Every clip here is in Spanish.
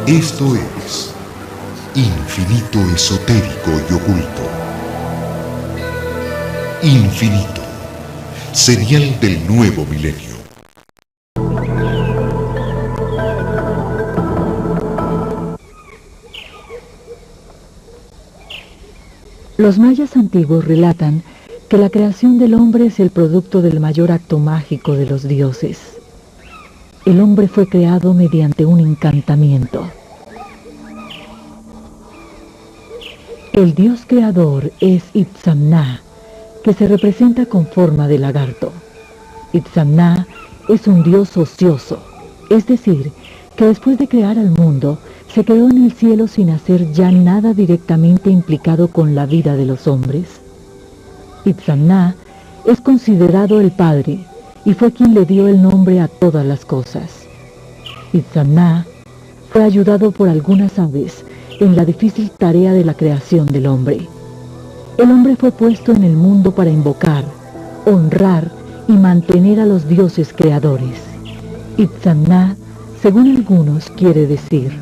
Esto es Infinito Esotérico y Oculto. Infinito, señal del nuevo milenio. Los mayas antiguos relatan que la creación del hombre es el producto del mayor acto mágico de los dioses. El hombre fue creado mediante un encantamiento. El dios creador es Itzamna, que se representa con forma de lagarto. Itzamna es un dios ocioso, es decir, que después de crear al mundo, se quedó en el cielo sin hacer ya nada directamente implicado con la vida de los hombres. Itzamna es considerado el padre y fue quien le dio el nombre a todas las cosas. Itzamna fue ayudado por algunas aves en la difícil tarea de la creación del hombre. El hombre fue puesto en el mundo para invocar, honrar y mantener a los dioses creadores. Itzamna, según algunos, quiere decir: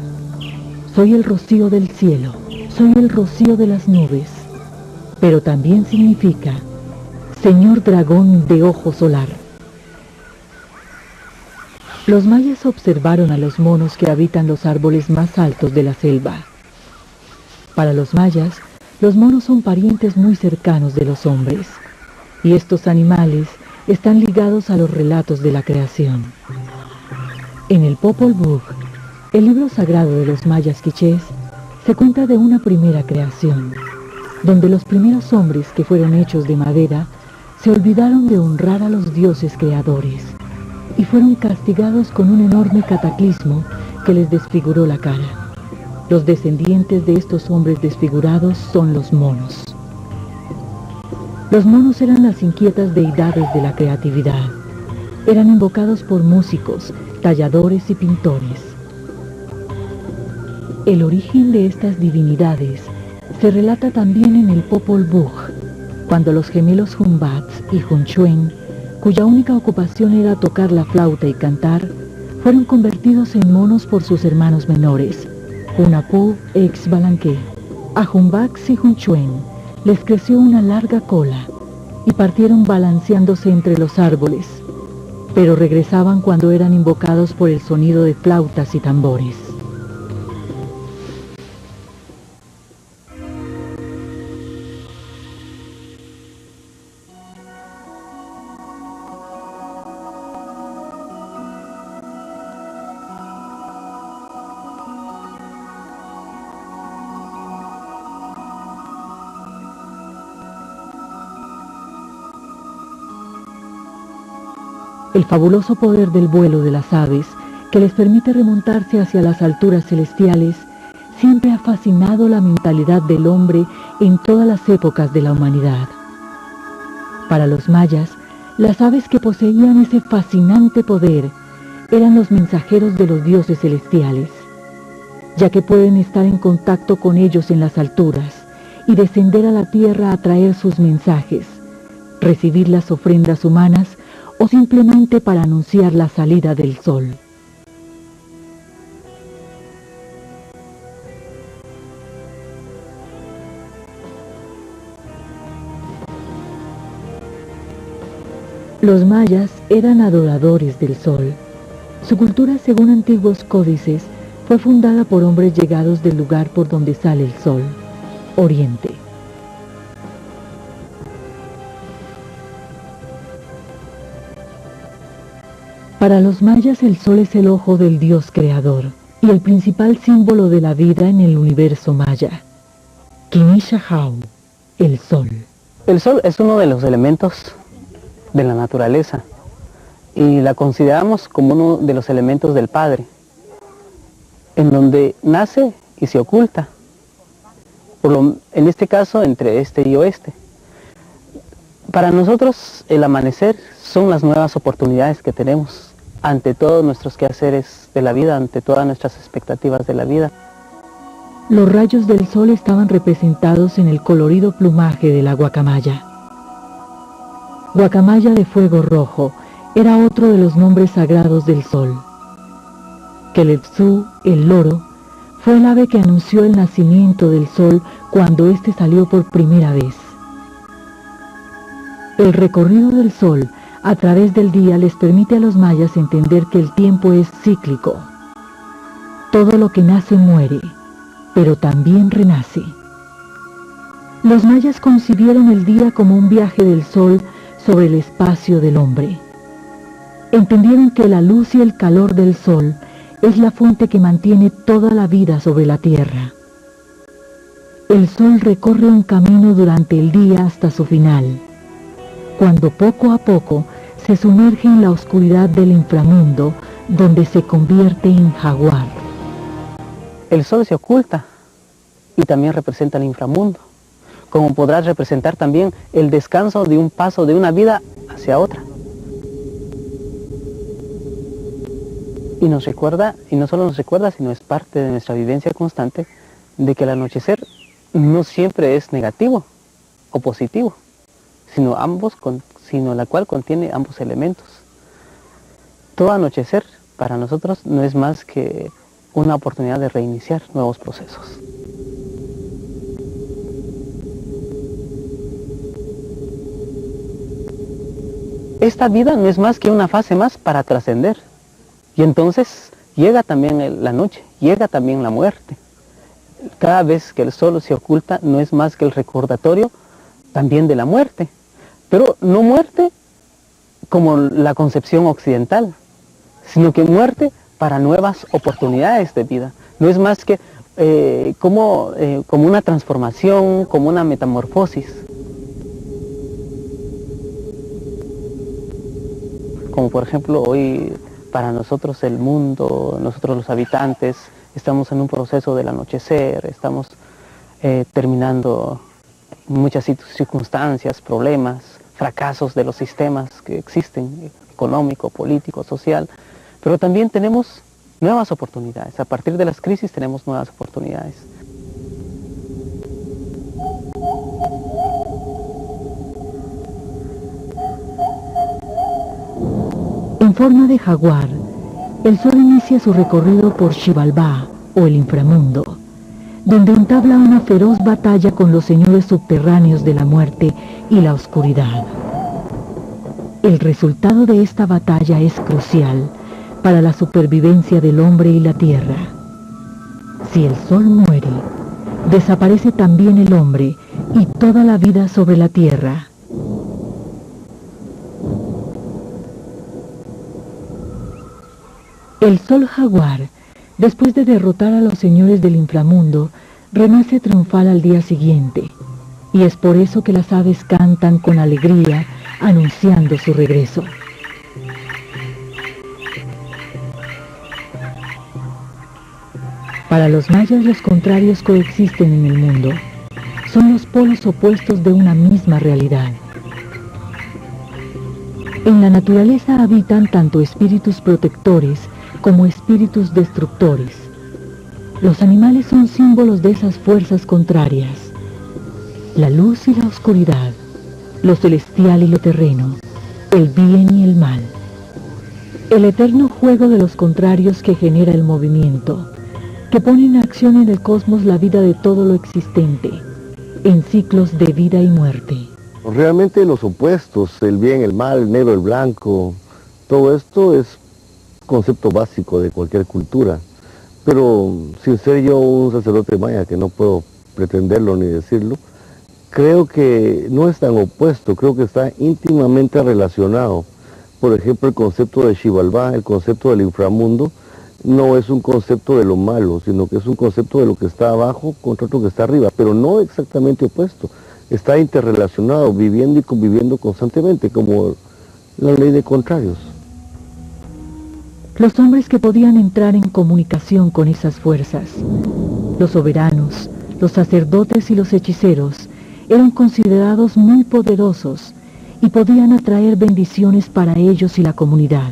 soy el rocío del cielo, soy el rocío de las nubes, pero también significa señor dragón de ojo solar. Los mayas observaron a los monos que habitan los árboles más altos de la selva. Para los mayas, los monos son parientes muy cercanos de los hombres, y estos animales están ligados a los relatos de la creación. En el Popol Vuh, el libro sagrado de los mayas quichés, se cuenta de una primera creación, donde los primeros hombres que fueron hechos de madera se olvidaron de honrar a los dioses creadores y fueron castigados con un enorme cataclismo que les desfiguró la cara. Los descendientes de estos hombres desfigurados son los monos. Los monos eran las inquietas deidades de la creatividad. Eran invocados por músicos, talladores y pintores. El origen de estas divinidades se relata también en el Popol Vuh, cuando los gemelos Humbats y Hunchuen, cuya única ocupación era tocar la flauta y cantar, fueron convertidos en monos por sus hermanos menores, Hunapú e Xbalanque. A Humbats y Hunchuen les creció una larga cola y partieron balanceándose entre los árboles, pero regresaban cuando eran invocados por el sonido de flautas y tambores. El fabuloso poder del vuelo de las aves, que les permite remontarse hacia las alturas celestiales, siempre ha fascinado la mentalidad del hombre en todas las épocas de la humanidad. Para los mayas, las aves que poseían ese fascinante poder eran los mensajeros de los dioses celestiales, ya que pueden estar en contacto con ellos en las alturas y descender a la tierra a traer sus mensajes, recibir las ofrendas humanas o simplemente para anunciar la salida del sol. Los mayas eran adoradores del sol. Su cultura, según antiguos códices, fue fundada por hombres llegados del lugar por donde sale el sol, Oriente. Para los mayas el sol es el ojo del dios creador y el principal símbolo de la vida en el universo maya. Kinishahau, el sol. El sol es uno de los elementos de la naturaleza y la consideramos como uno de los elementos del Padre, en donde nace y se oculta, en este caso entre este y oeste. Para nosotros el amanecer son las nuevas oportunidades que tenemos ante todos nuestros quehaceres de la vida, ante todas nuestras expectativas de la vida. Los rayos del sol estaban representados en el colorido plumaje de la guacamaya. Guacamaya de fuego rojo era otro de los nombres sagrados del sol. Kelepsú, el loro, Fue el ave que anunció el nacimiento del sol cuando éste salió por primera vez. El recorrido del sol a través del día les permite a los mayas entender que el tiempo es cíclico. Todo lo que nace muere, pero también renace. Los mayas concibieron el día como un viaje del sol sobre el espacio del hombre. Entendieron que la luz y el calor del sol es la fuente que mantiene toda la vida sobre la tierra. El sol recorre un camino durante el día hasta su final, cuando poco a poco se sumerge en la oscuridad del inframundo, donde se convierte en jaguar. El sol se oculta y también representa el inframundo, como podrá representar también el descanso de un paso de una vida hacia otra. Y nos recuerda, y no solo nos recuerda, sino es parte de nuestra vivencia constante, de que el anochecer no siempre es negativo o positivo, sino la cual contiene ambos elementos. Todo anochecer para nosotros no es más que una oportunidad de reiniciar nuevos procesos. Esta vida no es más que una fase más para trascender. Y entonces llega también la noche, llega también la muerte. Cada vez que el sol se oculta no es más que el recordatorio también de la muerte. Pero no muerte como la concepción occidental, sino que muerte para nuevas oportunidades de vida. No es más que como una transformación, como una metamorfosis. Como por ejemplo hoy para nosotros el mundo, nosotros los habitantes, estamos en un proceso del anochecer, estamos terminando muchas circunstancias, problemas, fracasos de los sistemas que existen, económico, político, social, pero también tenemos nuevas oportunidades. A partir de las crisis tenemos nuevas oportunidades. En forma de jaguar, el sol inicia su recorrido por Xibalbá, o el inframundo, donde entabla una feroz batalla con los señores subterráneos de la muerte y la oscuridad. El resultado de esta batalla es crucial para la supervivencia del hombre y la tierra. Si el sol muere, desaparece también el hombre y toda la vida sobre la tierra. El sol jaguar, después de derrotar a los señores del inframundo, renace triunfal al día siguiente, y es por eso que las aves cantan con alegría, anunciando su regreso. Para los mayas los contrarios coexisten en el mundo. Son los polos opuestos de una misma realidad. En la naturaleza habitan tanto espíritus protectores como espíritus destructores. Los animales son símbolos de esas fuerzas contrarias. La luz y la oscuridad, lo celestial y lo terreno, el bien y el mal. El eterno juego de los contrarios que genera el movimiento, que pone en acción en el cosmos la vida de todo lo existente, en ciclos de vida y muerte. Realmente los opuestos, el bien, el mal, el negro, el blanco, todo esto es concepto básico de cualquier cultura, pero sin ser yo un sacerdote maya, que no puedo pretenderlo ni decirlo, creo que no es tan opuesto, creo que está íntimamente relacionado. Por ejemplo, el concepto de Xibalbá, el concepto del inframundo, no es un concepto de lo malo, sino que es un concepto de lo que está abajo contra lo que está arriba, pero no exactamente opuesto, está interrelacionado, viviendo y conviviendo constantemente, como la ley de contrarios. Los hombres que podían entrar en comunicación con esas fuerzas, los soberanos, los sacerdotes y los hechiceros, eran considerados muy poderosos y podían atraer bendiciones para ellos y la comunidad,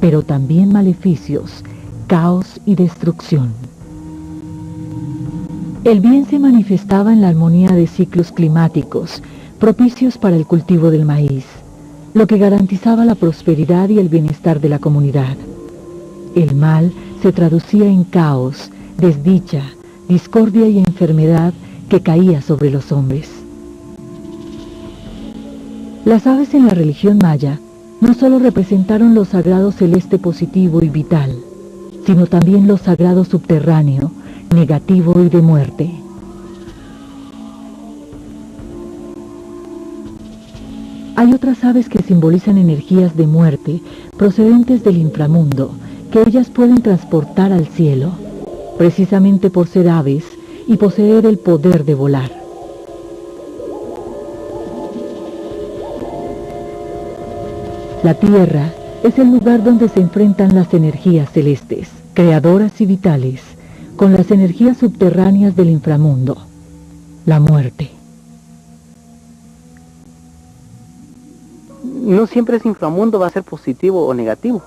pero también maleficios, caos y destrucción. El bien se manifestaba en la armonía de ciclos climáticos propicios para el cultivo del maíz, lo que garantizaba la prosperidad y el bienestar de la comunidad. El mal se traducía en caos, desdicha, discordia y enfermedad que caía sobre los hombres. Las aves en la religión maya no solo representaron lo sagrado celeste positivo y vital, sino también lo sagrado subterráneo, negativo y de muerte. Hay otras aves que simbolizan energías de muerte procedentes del inframundo, que ellas pueden transportar al cielo, precisamente por ser aves y poseer el poder de volar. La Tierra es el lugar donde se enfrentan las energías celestes, creadoras y vitales, con las energías subterráneas del inframundo, la muerte. No siempre ese inframundo va a ser positivo o negativo,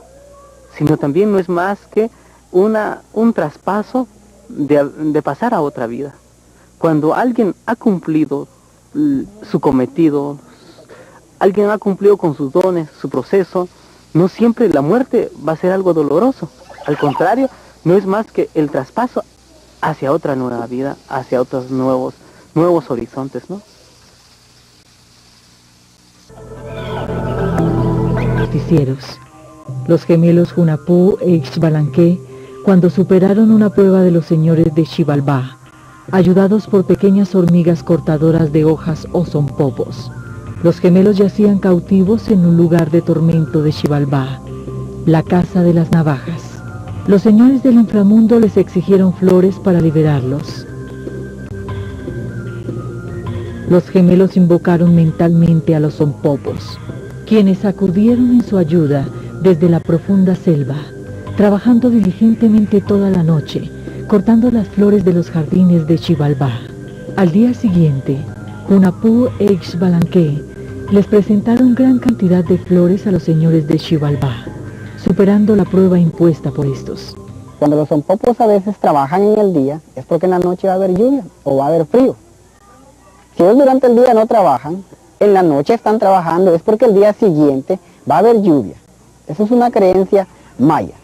sino también no es más que un traspaso de pasar a otra vida. Cuando alguien ha cumplido su cometido, alguien ha cumplido con sus dones, su proceso, no siempre la muerte va a ser algo doloroso. Al contrario, no es más que el traspaso hacia otra nueva vida, hacia otros nuevos horizontes, ¿no? Los gemelos Hunahpu e Ixbalanque, cuando superaron una prueba de los señores de Xibalbá, ayudados por pequeñas hormigas cortadoras de hojas o zompopos. Los gemelos yacían cautivos en un lugar de tormento de Xibalbá, la casa de las navajas. Los señores del inframundo les exigieron flores para liberarlos. Los gemelos invocaron mentalmente a los zompopos, quienes acudieron en su ayuda desde la profunda selva, trabajando diligentemente toda la noche, cortando las flores de los jardines de Xibalbá. Al día siguiente, Hunahpu e Ixbalanque les presentaron gran cantidad de flores a los señores de Xibalbá, superando la prueba impuesta por estos. Cuando los zompopos a veces trabajan en el día, es porque en la noche va a haber lluvia o va a haber frío. Si ellos durante el día no trabajan, en la noche están trabajando, es porque el día siguiente va a haber lluvia. Eso es una creencia maya.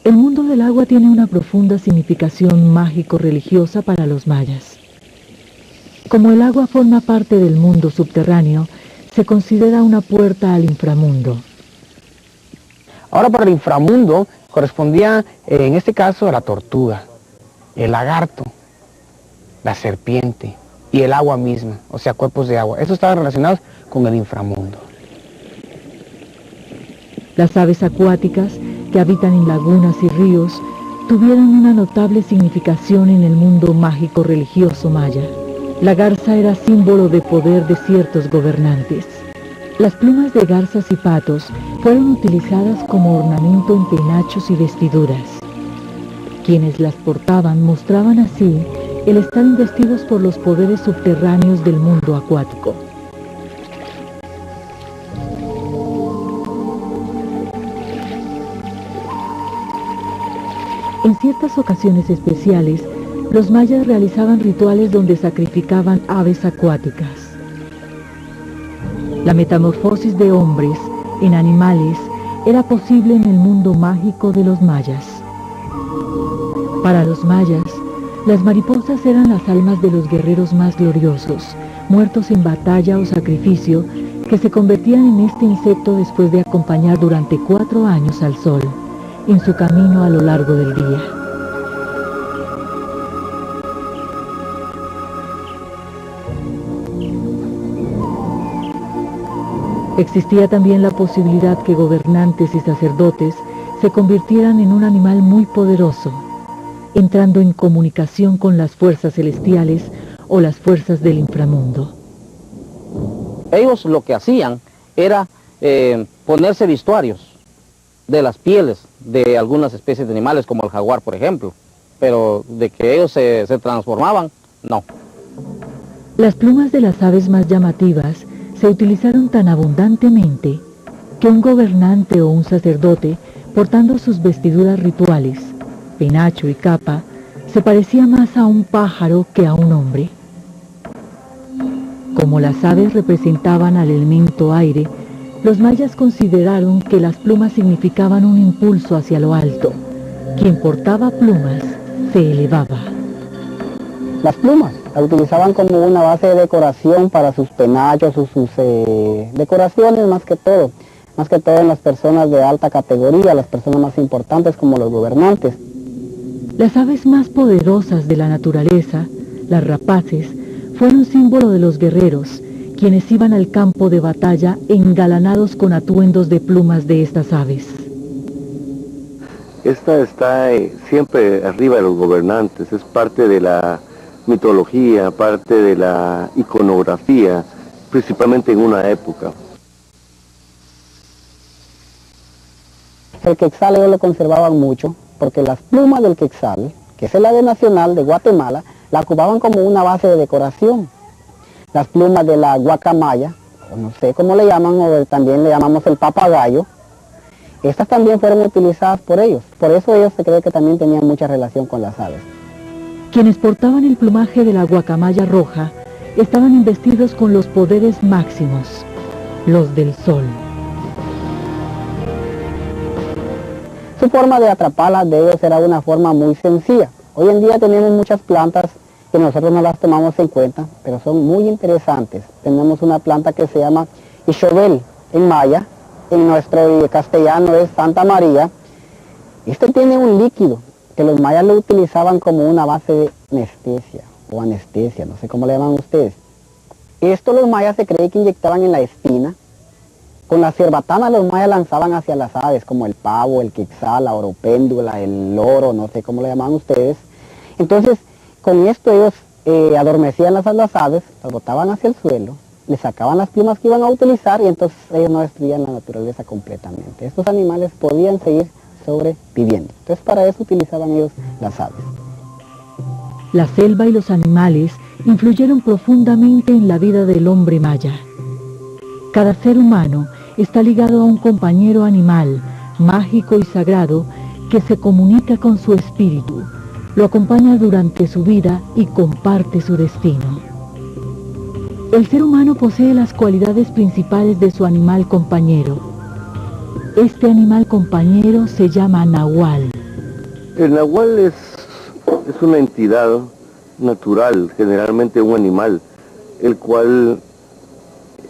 El mundo del agua tiene una profunda significación mágico-religiosa para los mayas. Como el agua forma parte del mundo subterráneo, se considera una puerta al inframundo. Ahora, para el inframundo correspondía, en este caso, a la tortuga, el lagarto, la serpiente y el agua misma, o sea, cuerpos de agua. Estos estaban relacionados con el inframundo. Las aves acuáticas, que habitan en lagunas y ríos, tuvieron una notable significación en el mundo mágico religioso maya. La garza era símbolo de poder de ciertos gobernantes. Las plumas de garzas y patos fueron utilizadas como ornamento en penachos y vestiduras. Quienes las portaban mostraban así el estar investidos por los poderes subterráneos del mundo acuático. En ciertas ocasiones especiales, los mayas realizaban rituales donde sacrificaban aves acuáticas. La metamorfosis de hombres en animales era posible en el mundo mágico de los mayas. Para los mayas, las mariposas eran las almas de los guerreros más gloriosos, muertos en batalla o sacrificio, que se convertían en este insecto después de acompañar durante 4 años al sol, en su camino a lo largo del día. Existía también la posibilidad que gobernantes y sacerdotes se convirtieran en un animal muy poderoso, entrando en comunicación con las fuerzas celestiales o las fuerzas del inframundo. Ellos lo que hacían era ponerse vestuarios de las pieles de algunas especies de animales, como el jaguar, por ejemplo, pero de que ellos se transformaban, no. Las plumas de las aves más llamativas se utilizaron tan abundantemente que un gobernante o un sacerdote, portando sus vestiduras rituales, penacho y capa, se parecía más a un pájaro que a un hombre. Como las aves representaban al elemento aire, Los mayas consideraron que las plumas significaban un impulso hacia lo alto. Quien portaba plumas se elevaba. Las plumas las utilizaban como una base de decoración para sus penachos, sus decoraciones más que todo en las personas de alta categoría, las personas más importantes como los gobernantes. Las aves más poderosas de la naturaleza, las rapaces, fueron símbolo de los guerreros, quienes iban al campo de batalla engalanados con atuendos de plumas de estas aves. Esta está siempre arriba de los gobernantes, es parte de la mitología, parte de la iconografía, principalmente en una época. El quetzal ellos lo conservaban mucho, porque las plumas del quetzal, que es el ave nacional de Guatemala, la ocupaban como una base de decoración. Las plumas de la guacamaya, o no sé cómo le llaman, o también le llamamos el papagayo, estas también fueron utilizadas por ellos. Por eso ellos se cree que también tenían mucha relación con las aves. Quienes portaban el plumaje de la guacamaya roja estaban investidos con los poderes máximos, los del sol. Su forma de atraparlas de ellos era una forma muy sencilla. Hoy en día tenemos muchas plantas que nosotros no las tomamos en cuenta, pero son muy interesantes. Tenemos una planta que se llama ixobel en maya, en nuestro castellano es Santa María. Este tiene un líquido que los mayas lo utilizaban como una base de anestesia, o anestesia, no sé cómo le llaman ustedes. Esto los mayas se cree que inyectaban en la espina. Con la cerbatana los mayas lanzaban hacia las aves, como el pavo, el quetzal, la oropéndula, el loro, no sé cómo le llaman ustedes. Entonces, con esto ellos adormecían las aves, las botaban hacia el suelo, le sacaban las plumas que iban a utilizar y entonces ellos no destruían la naturaleza completamente. Estos animales podían seguir sobreviviendo. Entonces para eso utilizaban ellos las aves. La selva y los animales influyeron profundamente en la vida del hombre maya. Cada ser humano está ligado a un compañero animal, mágico y sagrado, que se comunica con su espíritu, lo acompaña durante su vida y comparte su destino. El ser humano posee las cualidades principales de su animal compañero. Este animal compañero se llama nahual. El nahual es una entidad natural, generalmente un animal, el cual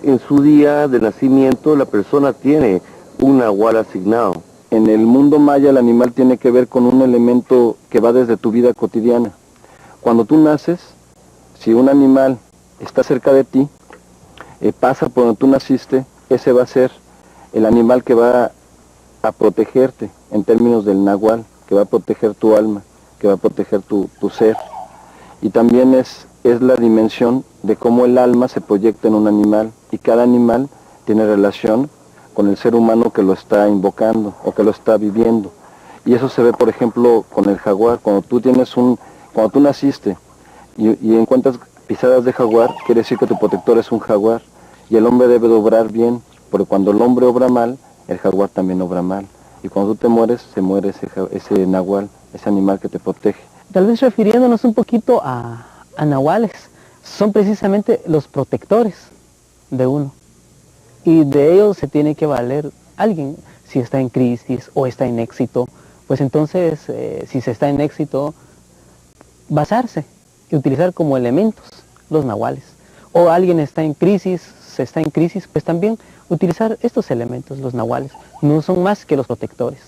en su día de nacimiento la persona tiene un nahual asignado. En el mundo maya el animal tiene que ver con un elemento que va desde tu vida cotidiana. Cuando tú naces, si un animal está cerca de ti, pasa por donde tú naciste, ese va a ser el animal que va a protegerte en términos del nahual, que va a proteger tu alma, que va a proteger tu ser. Y también es la dimensión de cómo el alma se proyecta en un animal, y cada animal tiene relación con el ser humano que lo está invocando o que lo está viviendo. Y eso se ve, por ejemplo, con el jaguar. Cuando tú naciste y encuentras pisadas de jaguar, quiere decir que tu protector es un jaguar. Y el hombre debe de obrar bien, porque cuando el hombre obra mal, el jaguar también obra mal. Y cuando tú te mueres, se muere ese nahual, ese animal que te protege. Tal vez refiriéndonos un poquito a nahuales, son precisamente los protectores de uno. Y de ellos se tiene que valer alguien, si está en crisis o está en éxito. Pues entonces, si se está en éxito, basarse y utilizar como elementos los nahuales. O alguien está en crisis, pues también utilizar estos elementos, los nahuales. No son más que los protectores.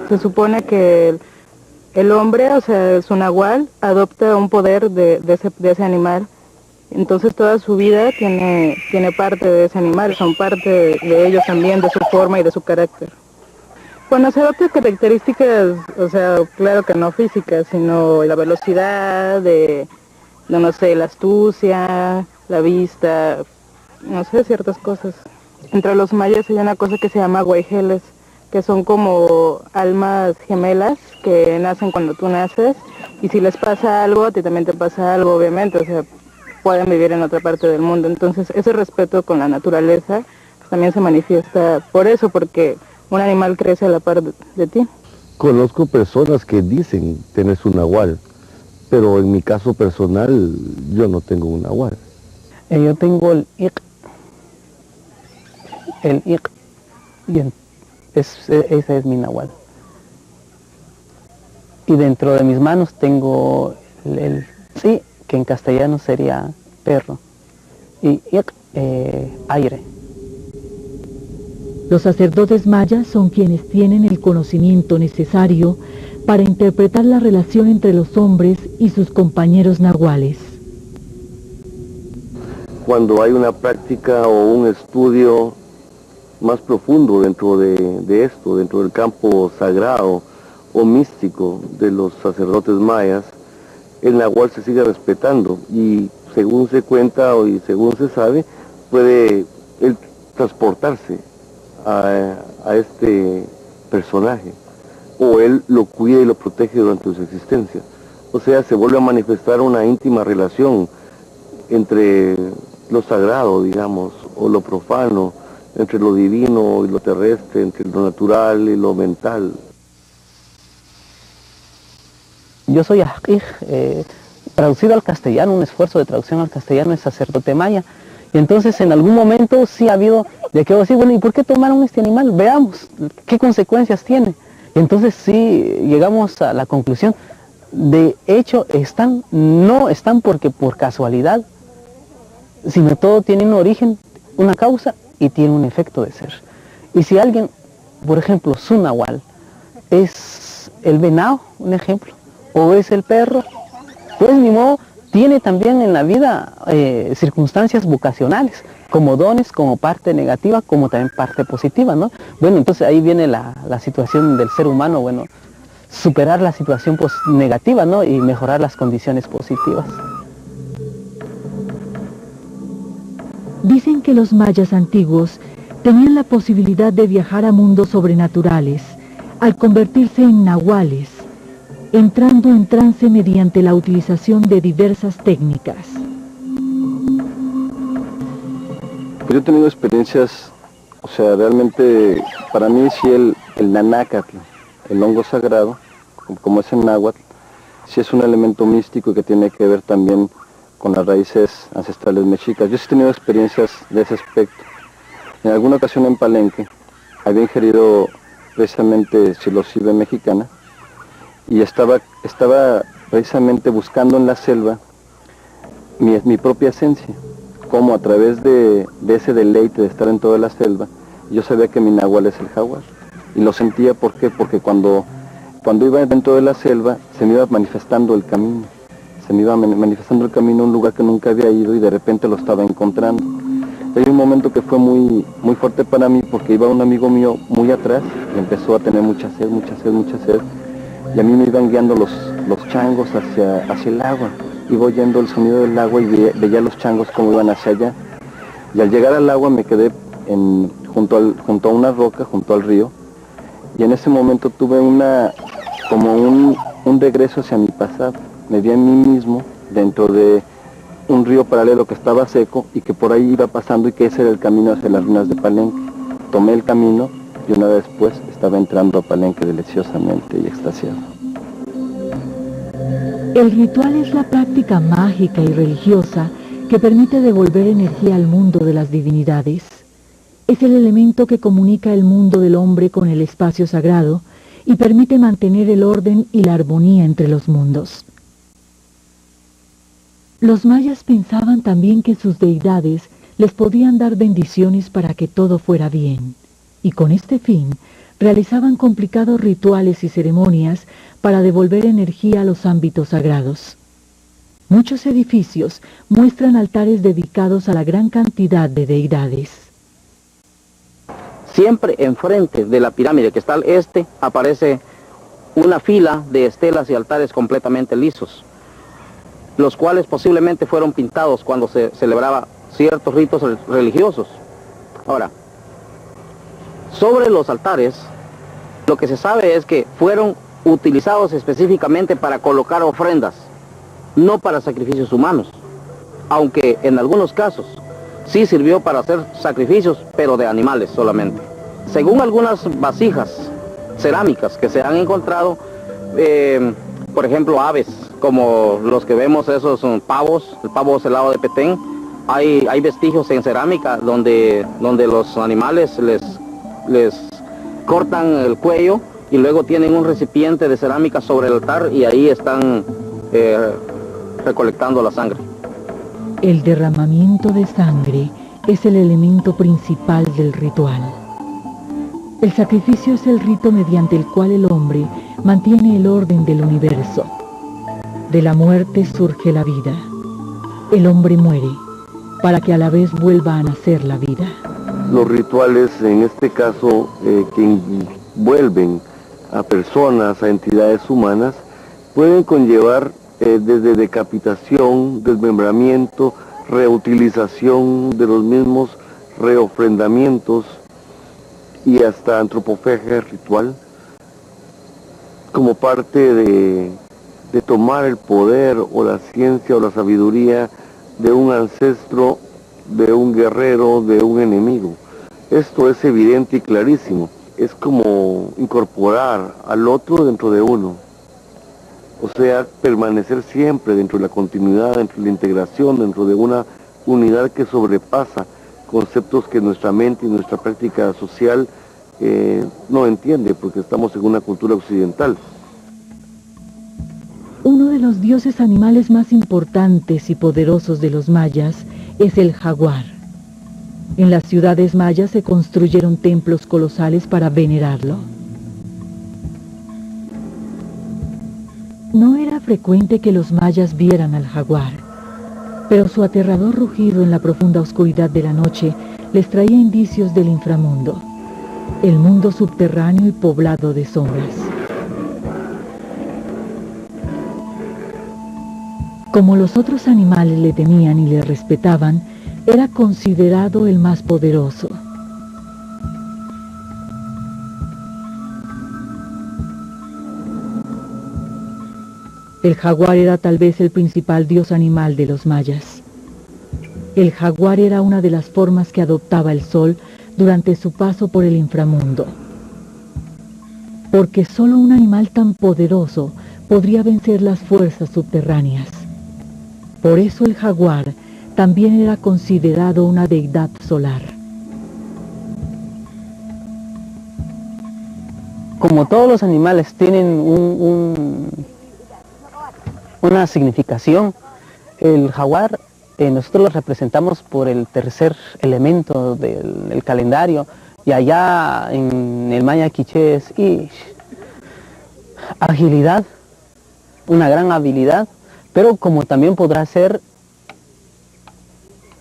Se supone que el hombre, o sea, su nahual, adopta un poder de ese animal. Entonces toda su vida tiene parte de ese animal, son parte de ellos también, de su forma y de su carácter. Cuando se adoptan características, o sea, claro que no físicas, sino la velocidad, no sé, la astucia, la vista, no sé, ciertas cosas. Entre los mayas hay una cosa que se llama guayjeles, que son como almas gemelas que nacen cuando tú naces, y si les pasa algo, a ti también te pasa algo, obviamente, o sea, pueden vivir en otra parte del mundo. Entonces ese respeto con la naturaleza también se manifiesta por eso, porque un animal crece a la par de ti. Conozco personas que dicen tener su nahual, pero en mi caso personal yo no tengo un nahual. Yo tengo el iq. el iq, y ese es mi nahual. Y dentro de mis manos tengo el sí, que en castellano sería perro, y iq, aire. Los sacerdotes mayas son quienes tienen el conocimiento necesario para interpretar la relación entre los hombres y sus compañeros nahuales. Cuando hay una práctica o un estudio más profundo dentro de esto, dentro del campo sagrado o místico de los sacerdotes mayas, el nahual se sigue respetando y según se cuenta y según se sabe, puede él transportarse a este personaje, o él lo cuida y lo protege durante su existencia. O sea, se vuelve a manifestar una íntima relación entre lo sagrado, digamos, o lo profano, entre lo divino y lo terrestre, entre lo natural y lo mental. Yo soy Ajij, traducido al castellano, un esfuerzo de traducción al castellano es sacerdote maya. Y entonces en algún momento sí ha habido de que decir, bueno, ¿y por qué tomaron este animal? Veamos qué consecuencias tiene. Y entonces sí llegamos a la conclusión, de hecho no están porque por casualidad, sino todo tiene un origen, una causa y tiene un efecto de ser. Y si alguien, por ejemplo, su nahual es el venado, un ejemplo, o es el perro, pues ni modo, tiene también en la vida circunstancias vocacionales, como dones, como parte negativa, como también parte positiva, ¿no? Bueno, entonces ahí viene la situación del ser humano, bueno, superar la situación negativa, ¿no? Y mejorar las condiciones positivas. Dicen que los mayas antiguos tenían la posibilidad de viajar a mundos sobrenaturales al convertirse en nahuales, entrando en trance mediante la utilización de diversas técnicas. Pues yo he tenido experiencias, o sea, realmente para mí sí el nanácatl, el hongo sagrado, como es el náhuatl, sí es un elemento místico que tiene que ver también con las raíces ancestrales mexicas. Yo sí he tenido experiencias de ese aspecto. En alguna ocasión en Palenque había ingerido precisamente psilocibe mexicana y estaba precisamente buscando en la selva mi propia esencia, como a través de ese deleite de estar en toda la selva, yo sabía que mi nahual es el jaguar. Y lo sentía, ¿por qué? Porque cuando iba dentro de la selva, se me iba manifestando el camino. Se me iba manifestando el camino a un lugar que nunca había ido y de repente lo estaba encontrando. Y hay un momento que fue muy, muy fuerte para mí porque iba un amigo mío muy atrás y empezó a tener mucha sed. Y a mí me iban guiando los changos hacia el agua. Iba oyendo el sonido del agua y veía los changos como iban hacia allá. Y al llegar al agua me quedé junto a una roca, junto al río. Y en ese momento tuve como un regreso hacia mi pasado. Me vi en mí mismo dentro de un río paralelo que estaba seco y que por ahí iba pasando y que ese era el camino hacia las ruinas de Palenque. Tomé el camino y una vez después estaba entrando a Palenque deliciosamente y extasiado. El ritual es la práctica mágica y religiosa que permite devolver energía al mundo de las divinidades. Es el elemento que comunica el mundo del hombre con el espacio sagrado y permite mantener el orden y la armonía entre los mundos. Los mayas pensaban también que sus deidades les podían dar bendiciones para que todo fuera bien, y con este fin realizaban complicados rituales y ceremonias para devolver energía a los ámbitos sagrados. Muchos edificios muestran altares dedicados a la gran cantidad de deidades. Siempre enfrente de la pirámide que está al este aparece una fila de estelas y altares completamente lisos, los cuales posiblemente fueron pintados cuando se celebraba ciertos ritos religiosos. Ahora, sobre los altares, lo que se sabe es que fueron utilizados específicamente para colocar ofrendas, no para sacrificios humanos, aunque en algunos casos sí sirvió para hacer sacrificios, pero de animales solamente. Según algunas vasijas cerámicas que se han encontrado, por ejemplo aves, como los que vemos, esos son pavos, el pavo celado de Petén, hay vestigios en cerámica donde los animales les cortan el cuello y luego tienen un recipiente de cerámica sobre el altar y ahí están recolectando la sangre. El derramamiento de sangre es el elemento principal del ritual. El sacrificio es el rito mediante el cual el hombre mantiene el orden del universo. De la muerte surge la vida. El hombre muere para que a la vez vuelva a nacer la vida. Los rituales, en este caso, que envuelven a personas, a entidades humanas, pueden conllevar desde decapitación, desmembramiento, reutilización de los mismos, reofrendamientos y hasta antropofagia ritual, como parte de tomar el poder o la ciencia o la sabiduría de un ancestro, de un guerrero, de un enemigo. Esto es evidente y clarísimo. Es como incorporar al otro dentro de uno. O sea, permanecer siempre dentro de la continuidad, dentro de la integración, dentro de una unidad que sobrepasa conceptos que nuestra mente y nuestra práctica social no entiende, porque estamos en una cultura occidental. Uno de los dioses animales más importantes y poderosos de los mayas es el jaguar. En las ciudades mayas se construyeron templos colosales para venerarlo. No era frecuente que los mayas vieran al jaguar, pero su aterrador rugido en la profunda oscuridad de la noche les traía indicios del inframundo, el mundo subterráneo y poblado de sombras. Como los otros animales le temían y le respetaban, era considerado el más poderoso. El jaguar era tal vez el principal dios animal de los mayas. El jaguar era una de las formas que adoptaba el sol durante su paso por el inframundo. Porque solo un animal tan poderoso podría vencer las fuerzas subterráneas. Por eso el jaguar también era considerado una deidad solar. Como todos los animales tienen una significación, el jaguar nosotros lo representamos por el tercer elemento del calendario, y allá en el maya quiché es agilidad, una gran habilidad, pero como también podrá ser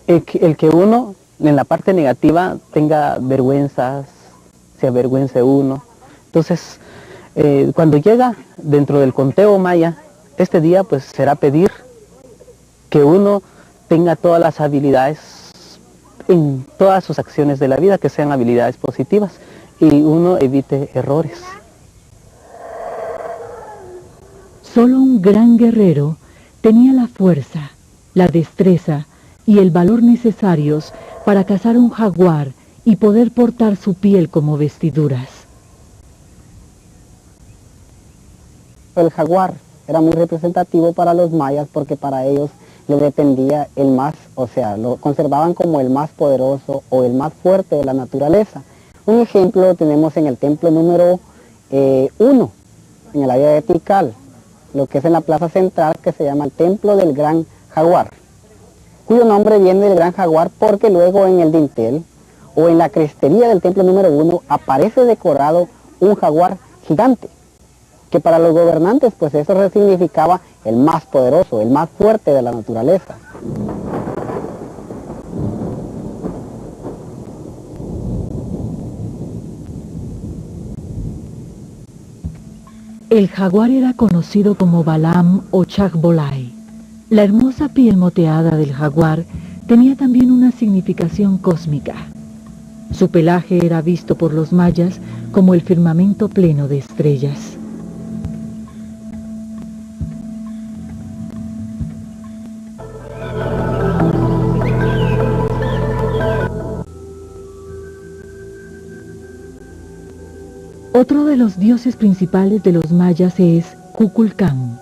el que uno en la parte negativa tenga vergüenzas, se avergüence uno. Entonces, cuando llega dentro del conteo maya, este día pues será pedir que uno tenga todas las habilidades en todas sus acciones de la vida, que sean habilidades positivas, y uno evite errores. Solo un gran guerrero tenía la fuerza, la destreza y el valor necesarios para cazar un jaguar y poder portar su piel como vestiduras. El jaguar era muy representativo para los mayas porque para ellos le dependía el más, o sea, lo conservaban como el más poderoso o el más fuerte de la naturaleza. Un ejemplo lo tenemos en el templo número 1, en el área de Tikal, lo que es en la plaza central, que se llama el Templo del Gran Jaguar, cuyo nombre viene del Gran Jaguar porque luego en el dintel o en la crestería del templo número 1 aparece decorado un jaguar gigante, que para los gobernantes pues eso significaba el más poderoso, el más fuerte de la naturaleza. El jaguar era conocido como Balaam o Chakbolay. La hermosa piel moteada del jaguar tenía también una significación cósmica. Su pelaje era visto por los mayas como el firmamento pleno de estrellas. Otro de los dioses principales de los mayas es Kukulcán,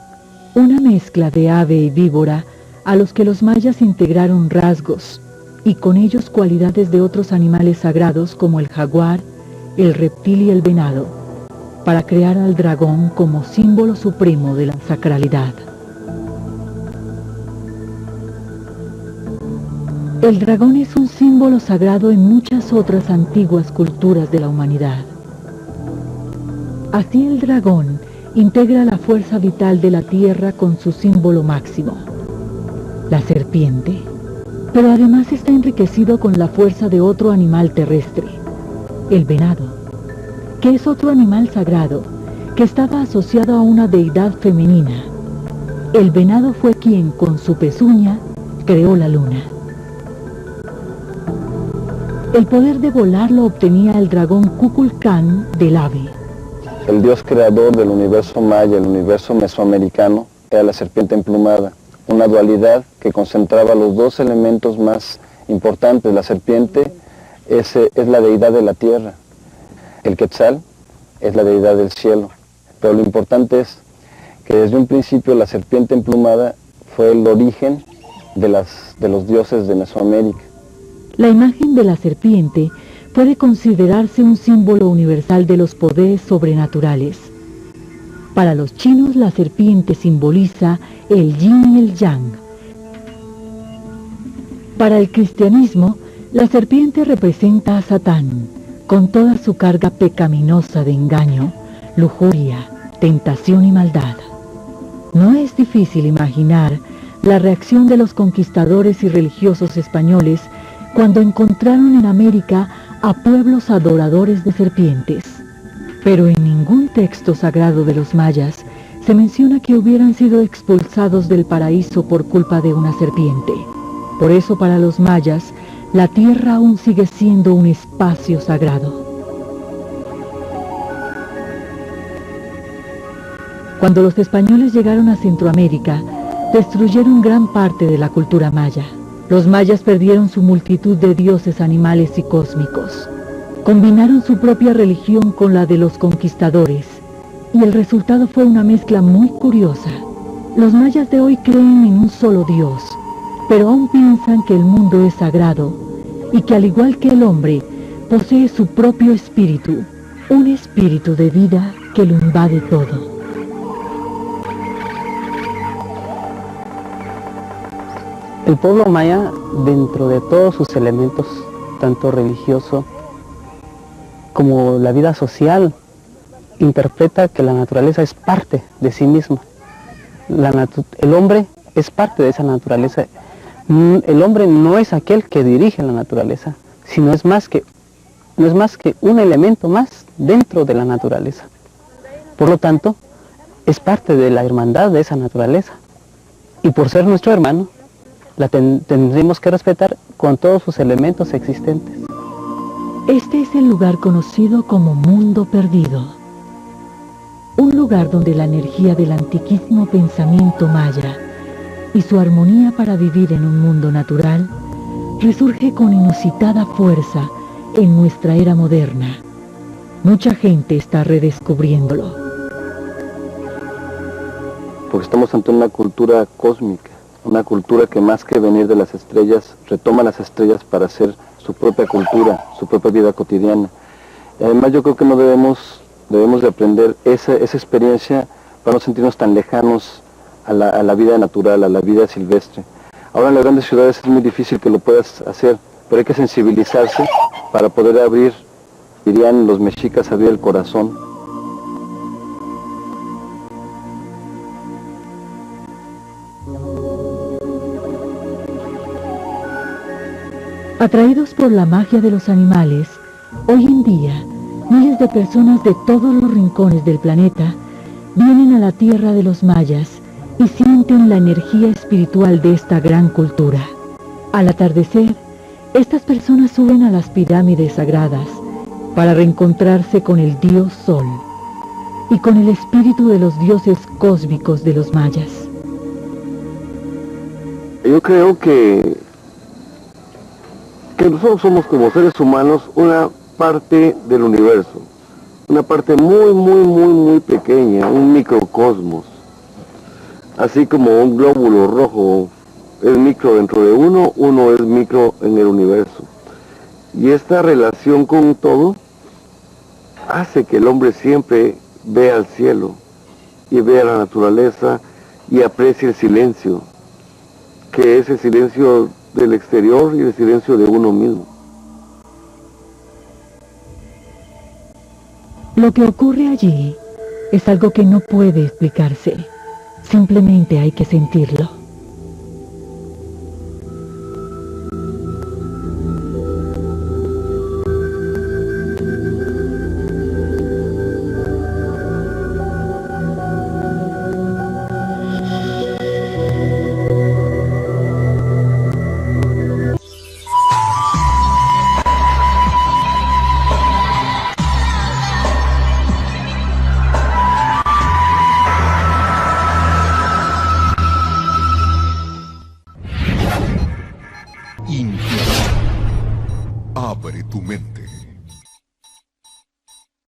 una mezcla de ave y víbora a los que los mayas integraron rasgos y con ellos cualidades de otros animales sagrados como el jaguar, el reptil y el venado, para crear al dragón como símbolo supremo de la sacralidad. El dragón es un símbolo sagrado en muchas otras antiguas culturas de la humanidad. Así el dragón integra la fuerza vital de la tierra con su símbolo máximo, la serpiente, pero además está enriquecido con la fuerza de otro animal terrestre, el venado, que es otro animal sagrado que estaba asociado a una deidad femenina. El venado fue quien, con su pezuña, creó la luna. El poder de volar lo obtenía el dragón Kukulcán del ave. El dios creador del universo maya, el universo mesoamericano, era la serpiente emplumada, una dualidad que concentraba los dos elementos más importantes. La serpiente es la deidad de la tierra, el quetzal es la deidad del cielo, pero lo importante es que desde un principio la serpiente emplumada fue el origen de los dioses de Mesoamérica. La imagen de la serpiente puede considerarse un símbolo universal de los poderes sobrenaturales. Para los chinos la serpiente simboliza el yin y el yang. Para el cristianismo, la serpiente representa a Satán, con toda su carga pecaminosa de engaño, lujuria, tentación y maldad. No es difícil imaginar la reacción de los conquistadores y religiosos españoles cuando encontraron en América a pueblos adoradores de serpientes. Pero en ningún texto sagrado de los mayas se menciona que hubieran sido expulsados del paraíso por culpa de una serpiente. Por eso para los mayas, la tierra aún sigue siendo un espacio sagrado. Cuando los españoles llegaron a Centroamérica, destruyeron gran parte de la cultura maya. Los mayas perdieron su multitud de dioses animales y cósmicos. Combinaron su propia religión con la de los conquistadores, y el resultado fue una mezcla muy curiosa. Los mayas de hoy creen en un solo Dios, pero aún piensan que el mundo es sagrado, y que al igual que el hombre, posee su propio espíritu, un espíritu de vida que lo invade todo. El pueblo maya, dentro de todos sus elementos, tanto religioso como la vida social, interpreta que la naturaleza es parte de sí misma. El hombre es parte de esa naturaleza. El hombre no es aquel que dirige la naturaleza, sino no es más que un elemento más dentro de la naturaleza. Por lo tanto, es parte de la hermandad de esa naturaleza. Y por ser nuestro hermano, la tendremos que respetar con todos sus elementos existentes. Este es el lugar conocido como Mundo Perdido. Un lugar donde la energía del antiquísimo pensamiento maya y su armonía para vivir en un mundo natural resurge con inusitada fuerza en nuestra era moderna. Mucha gente está redescubriéndolo. Porque estamos ante una cultura cósmica, una cultura que más que venir de las estrellas, retoma las estrellas para hacer su propia cultura, su propia vida cotidiana. Y además yo creo que no debemos de aprender esa experiencia para no sentirnos tan lejanos a la vida natural, a la vida silvestre. Ahora en las grandes ciudades es muy difícil que lo puedas hacer, pero hay que sensibilizarse para poder abrir, dirían los mexicas, abrir el corazón. Atraídos por la magia de los animales, hoy en día, miles de personas de todos los rincones del planeta vienen a la tierra de los mayas y sienten la energía espiritual de esta gran cultura. Al atardecer, estas personas suben a las pirámides sagradas para reencontrarse con el dios Sol y con el espíritu de los dioses cósmicos de los mayas. Yo creo que nosotros somos como seres humanos una parte del universo, una parte muy pequeña, un microcosmos, así como un glóbulo rojo es micro dentro de uno, uno es micro en el universo. Y esta relación con todo hace que el hombre siempre vea al cielo y vea la naturaleza y aprecie el silencio, que es el silencio del exterior y el silencio de uno mismo. Lo que ocurre allí es algo que no puede explicarse, simplemente hay que sentirlo. Abre tu mente.